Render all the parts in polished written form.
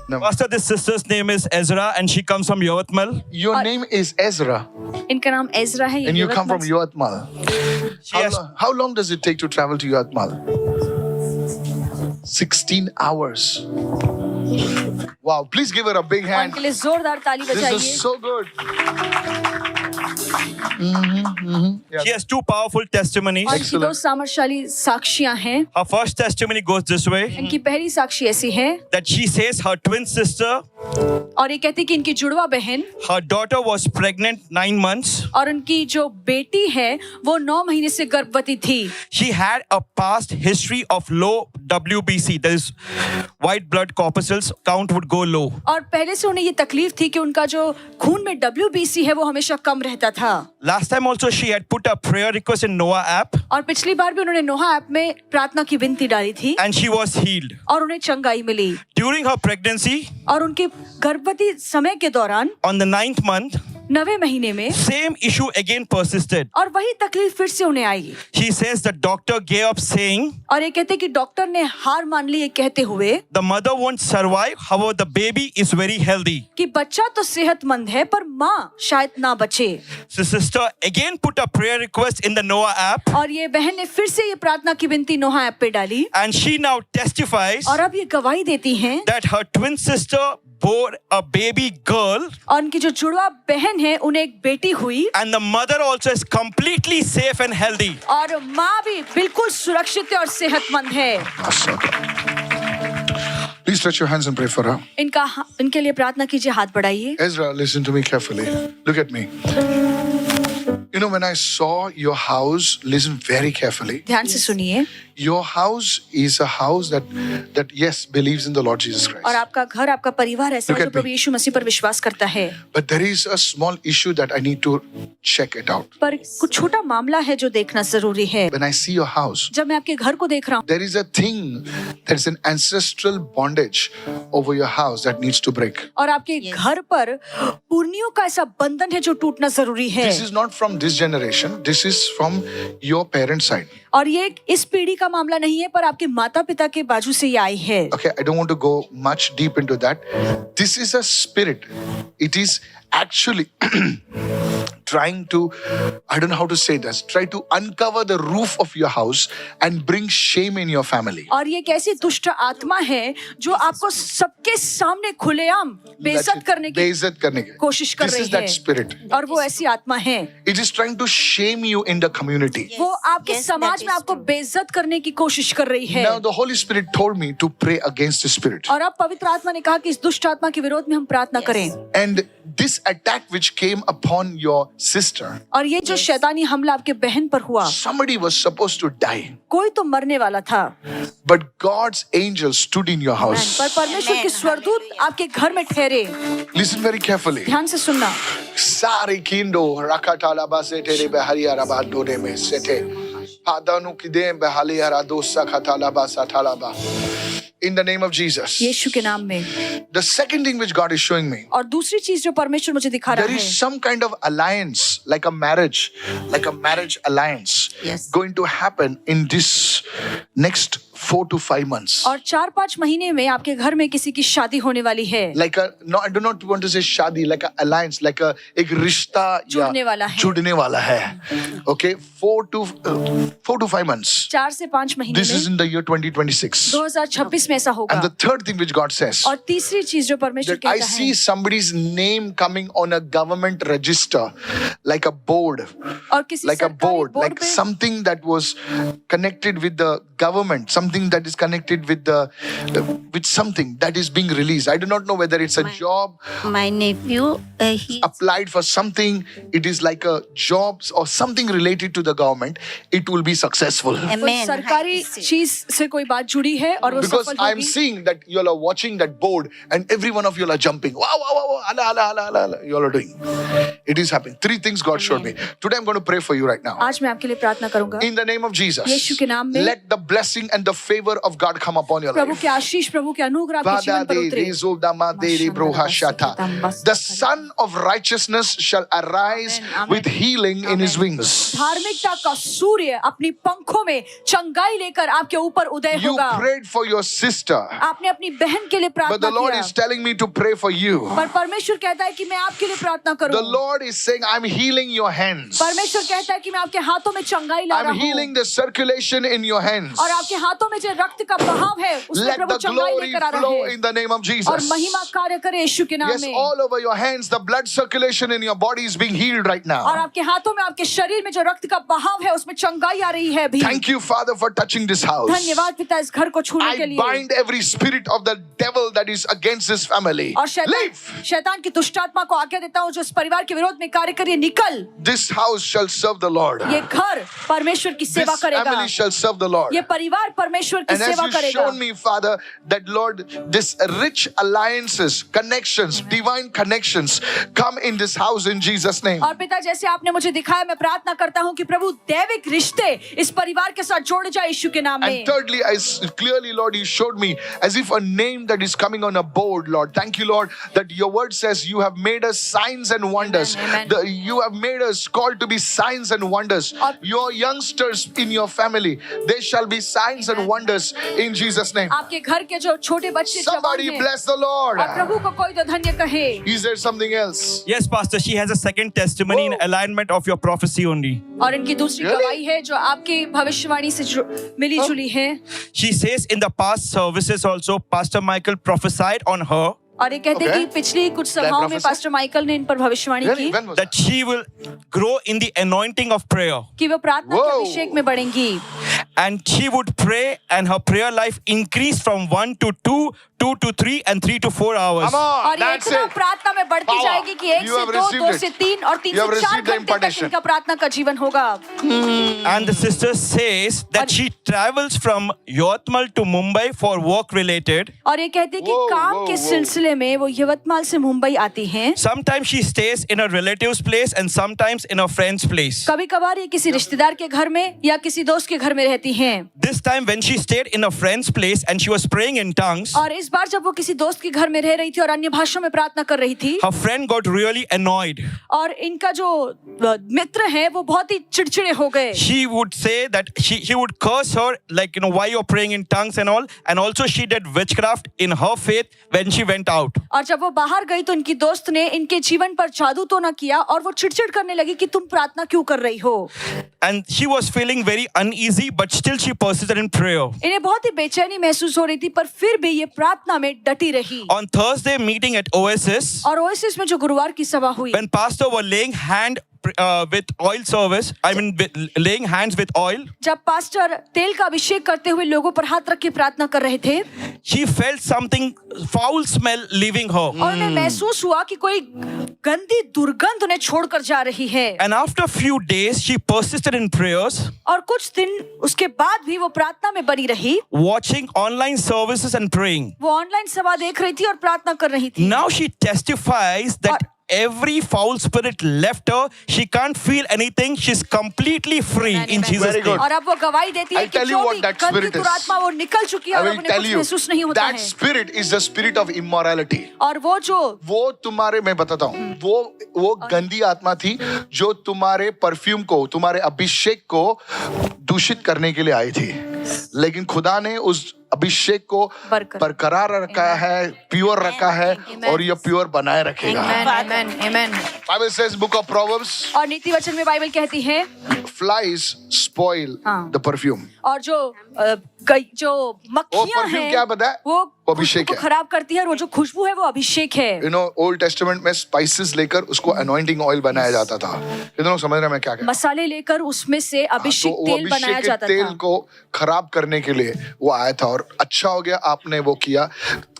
No. Pastor, this sister's name is Ezra and she comes from Yavatmal. Your name is Ezra, इनका नाम Ezra है. and you come from Yavatmal Yavatmal. She has, How long does it take to travel to Yavatmal? 16 hours. Wow, please give her a big और hand. इनके लिए जोरदार ताली This बजाइए. is so good. she has two powerful testimonies. और इनकी दो सामर्थशाली साक्षियां हैं. Her first testimony goes this way, इनकी पहली साक्षी ऐसी है that she says her twin sister, और ये कहती कि इनकी जुड़वा बहन her daughter was pregnant 9 months. और उनकी जो बेटी है वो 9 महीने से गर्भवती थी. She had a past history of low WBC, that is white blood corpuscles count would go low. और पहले से उन्हें ये तकलीफ थी कि उनका जो खून में WBC है वो हमेशा कम रहता था. Last time also she had put a prayer request in Noah app और पिछली बार भी उन्होंने नोहा ऐप में प्रार्थना की विनती डाली थी and she was healed. और उन्हें चंगाई मिली. During her pregnancy, और उनके गर्भवती समय के दौरान on the 9th month, 9वें महीने में same issue again persisted. और वही तकलीफ फिर से उन्हें आई. She says the doctor gave up saying और ये कहते कि डॉक्टर ने हार मान ली ये कहते हुए the mother won't survive, however the baby is very healthy. कि बच्चा तो सेहतमंद है पर माँ शायद ना बचे. So sister again put a prayer request in the Noah app और ये बहन ने फिर से ये प्रार्थना की विनती नोहा ऐप पे डाली and she now testifies और अब ये गवाही देती हैं that her twin sister bore a baby girl और उनकी जो जुड़वा बहन है उन्हें एक बेटी हुई and the mother also is completely safe and healthy. और माँ भी बिल्कुल सुरक्षित है और सेहतमंद है. Please stretch your hands and pray for her. इनके लिए प्रार्थना कीजिए. हाथ बढ़ाइए. Ezra, listen to me carefully. Look at me. You know, when I saw your house, listen very carefully. ध्यान से सुनिए. Your house is a house that yes, believes in the Lord Jesus Christ. और आपका घर, आपका परिवार ऐसा Look है at जो प्रभु me. यीशु मसीह पर विश्वास करता है. But there is a small issue that I need to check it out. पर कुछ छोटा मामला है जो देखना जरूरी है. When I see your house, जब मैं आपके घर को देख रहा हूँ there is a thing, there is an ancestral bondage over your house that needs to break. और आपके घर पर पुरनियों का ऐसा बंधन है जो टूटना जरूरी है. This is not from this generation. This is from your parents' side. और ये इस पीढ़ी का मामला नहीं है पर आपके माता पिता के बाजू से ये आई है. Okay, I don't want to go much deep into that. This is a spirit. It is actually trying to, I don't know how to say this, try to uncover the roof of your house and bring shame in your family. और ये एक ऐसी दुष्ट आत्मा है जो आपको सबके सामने खुलेआम बेइज्जत करने की बेइज्जत करने की कोशिश कर This रही is that है. spirit. और वो ऐसी आत्मा है. It is trying to shame you in the community. वो आपके समाज में आपको बेइज्जत करने की कोशिश कर रही है. Now the Holy Spirit told me to pray against the spirit. और अब पवित्र आत्मा ने कहा कि इस दुष्ट आत्मा के विरोध में हम प्रार्थना करें. And this attack which came upon your sister, और ये जो शैतानी हमला आपके बहन पर हुआ, somebody was supposed to die. कोई तो मरने वाला था But God's angel stood in your house. पर परमेश्वर के स्वर्गदूत आपके घर में ठहरे. Listen very carefully. ध्यान से सुनना. Sari kindo rakatala basete beharia rabado de me sete. Padanu kidem behalia radosa katala basatala ba. In the name of Jesus. यीशु के नाम में. The second thing which God is showing me, और दूसरी चीज जो परमेश्वर मुझे दिखा रहा there is है, some kind of alliance, like a marriage alliance, Yes. going to happen in this next 4 to 5 months. और 4-5 महीने में आपके घर में किसी की शादी होने वाली है. Like a, no, I do not want to say shadi, like a alliance, like a एक रिश्ता जुड़ने वाला है. जुड़ने वाला है. Okay, 4 to 5 months. 4 से 5 महीने This is में in the year 2026. 2026 में ऐसा होगा. And the third thing which God says, और तीसरी चीज जो परमेश्वर that I कहता see है, somebody's name coming on a government register, like a board, और किसी like a सरकारी board, बोर्ड like पे something that was connected with the government, something that is connected with with something that is being released. I do not know whether it's a job, My nephew, he applied for something, it is like a job or something related to the government, it will be successful. कोई Amen. सरकारी चीज से कोई बात जुड़ी है और वो Because सफल I am होगी. seeing that you all are watching that board and every one of you all are jumping. Wow, wow, wow, wow, ala, ala, ala, ala, ala. You all are doing. It is happening. 3 things God showed me. Today I'm going to pray for you right now. आज मैं आपके लिए प्रार्थना करूंगा. In the name of Jesus, यीशु के नाम में. let the blessing and the favor of God come upon your Prabhu life. के आशीष, प्रभु के अनुग्रह आपके जीवन पर उतरे। The Son of Righteousness shall arise with healing in his wings. धार्मिकता का सूर्य अपनी पंखों में चंगाई लेकर आपके ऊपर उदय You होगा। prayed for your sister, आपने अपनी बहन के लिए but the प्रार्थना Lord किया, is telling me to pray for you. पर परमेश्वर कहता है कि मैं आपके लिए प्रार्थना The करूं। Lord is saying, I'm healing your hands. परमेश्वर कहता है कि मैं आपके हाथों में चंगाई ला रहा I'm healing हूं the circulation in your hands. और आपके हाथों में जो रक्त का बहाव है उसमें Let प्रभु the चंगाई glory लेकर आ रहा flow है in the name of और Jesus. महिमा कार्य करे यीशु के नाम Yes, में। all over your hands, the blood circulation in your body is being healed right और now. आपके हाथों में, आपके शरीर में जो रक्त का बहाव है उसमें चंगाई आ रही है अभी। Thank you, Father, for touching this house. धन्यवाद पिता इस घर को छूने के I लिए। bind every spirit of the devil that is against this family. और शैतान की दुष्ट आत्मा को आज्ञा देता हूँ जो इस परिवार के विरोध में कार्य करे, निकल। This house shall serve the Lord. ये घर परमेश्वर की सेवा This करेगा, family shall serve the Lord. ये परिवार परमेश्वर की And as सेवा you करेगा। shown me, Father, that Lord, this rich alliances, connections, divine connections come in this house in Jesus' name. और पिता जैसे आपने मुझे दिखाया, मैं प्रार्थना करता हूँ कि प्रभु दैविक रिश्ते इस परिवार के साथ जोड़ जाए यीशु के नाम में। And thirdly, clearly, Lord, you showed me as if a name that is coming on a board, Lord. Thank you, Lord, that your word says you have made us signs and wonders. Amen. You have made us called to be signs and wonders. Your youngsters in your family, they shall be signs and wonders in Jesus' name. आपके घर के जो छोटे बच्चे जवान Somebody हैं, bless the Lord. और प्रभु को कोई तो धन्य कहे। Is there something else? Yes, Pastor, she has a second testimony in alignment of your prophecy only. और इनकी दूसरी Really? गवाही है जो आपकी भविष्यवाणी से मिली जुली है। She says in the past services also, Pastor Michael prophesied on her और ये कहते हैं Okay. कि पिछली कुछ सभाओं में prophesy? पास्टर माइकल ने इन पर भविष्यवाणी Really? की When was that? that she will grow in the anointing of prayer. कि वो प्रार्थना के Whoa. अभिषेक में बढ़ेंगी And she would pray and her prayer life increased from 1 to 2, 2 to 3 and 3 to 4 hours. Come on, और ये that's इतना it. प्रार्थना में बढ़ती Power. जाएगी कि 1 You से have 2, 2 received से it. 3 और 3 You have से 4 received the घंटे तक impartation. इनका प्रार्थना का जीवन होगा। And the sister says that she travels from Yotmal to Mumbai for work related. और ये कहती है कि Whoa, काम whoa, के whoa. सिलसिले में वो यवतमाल से मुंबई आती हैं। Sometimes she stays in a relative's place and sometimes in a friend's place. कभी कभार ये किसी रिश्तेदार के घर में या किसी दोस्त के घर में रहती हैं। This time when she stayed in a friend's place and she was praying in tongues, और इस बार जब वो किसी दोस्त के घर में रह रही थी और अन्य भाषाओं में प्रार्थना कर रही थी, her friend got really annoyed. और इनका जो मित्र है वो बहुत ही चिड़चिड़े हो गए। She would say that he would curse her, like, why you're praying in tongues and all. And also she did witchcraft in her faith when she went out. और जब वो बाहर गई तो इनकी दोस्त ने इनके जीवन पर जादू तो ना किया और वो चिड़चिड़ करने लगी कि तुम प्रार्थना क्यों कर रही हो। And she was feeling very uneasy, but still she persisted in prayer. इन्हें बहुत ही बेचैनी महसूस हो रही थी पर फिर भी ये प्रार्थना में डटी रही। On Thursday meeting at Oasis, और ओएसिस में जो गुरुवार की सभा हुई, when pastor were laying with oil service, laying hands with oil, जब पास्टर तेल का अभिषेक करते हुए लोगों पर हाथ रख के प्रार्थना कर रहे थे, she felt something foul smell leaving her. और उन्हें महसूस हुआ कि कोई गंदी दुर्गंध उन्हें छोड़कर जा रही है। And after a few days, she persisted in prayers, और कुछ दिन उसके बाद भी वो प्रार्थना में बनी रही। watching online services and praying. वो ऑनलाइन सभा देख रही थी और प्रार्थना कर रही थी। Now she testifies that every foul spirit left her. She can't feel anything. She's completely free in Jesus' Very good. name. और अब वो गवाही देती है I'll कि tell you जो what भी that गंदी spirit is. दुरात्मा वो निकल चुकी है I और अब will उन्हें tell कुछ you, महसूस नहीं होता that है। spirit is the spirit of immorality. और वो तुम्हारे, मैं बताता हूँ, वो गंदी आत्मा थी जो तुम्हारे परफ्यूम को, तुम्हारे अभिषेक को दूषित करने के लिए आई थी, लेकिन खुदा ने उस अभिषेक को बरकरार रखा है, प्योर रखा है, और ये प्योर बनाए रखेगा। Bible says, book of Proverbs, और नीति वचन में बाइबल कहती है, flies spoil the perfume. और जो जो मक्खियां perfume हैं क्या पता है? वो वो अभिषेक खुशबू को है। खराब करती है और वो जो खुशबू है वो अभिषेक है। You know, Old Testament में spices लेकर उसको anointing oil बनाया जाता था। कितने लोग समझ रहे हैं मैं क्या कह रहा हूँ? मसाले लेकर उसमें से अभिषेक तो तेल बनाया अभिषेक जाता के तेल था। को खराब करने के लिए वो आया था, और अच्छा हो गया आपने वो किया।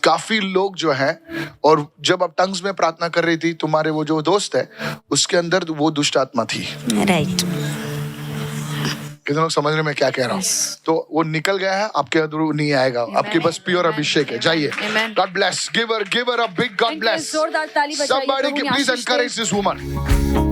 काफी लोग जो हैं, और जब आप टंग्स में प्रार्थना कर रही थी, तुम्हारे वो जो दोस्त है उसके अंदर वो दुष्ट आत्मा थी। Right. कितने लोग समझ रहे हैं मैं क्या कह रहा हूँ? तो वो निकल गया है, आपके अंदर नहीं आएगा। आपके बस प्योर अभिषेक है। जाइए। God bless. Give her a big God इनके bless. जोरदार ताली बजाइए। Somebody प्रभु ने please Ashish they. encourage this woman.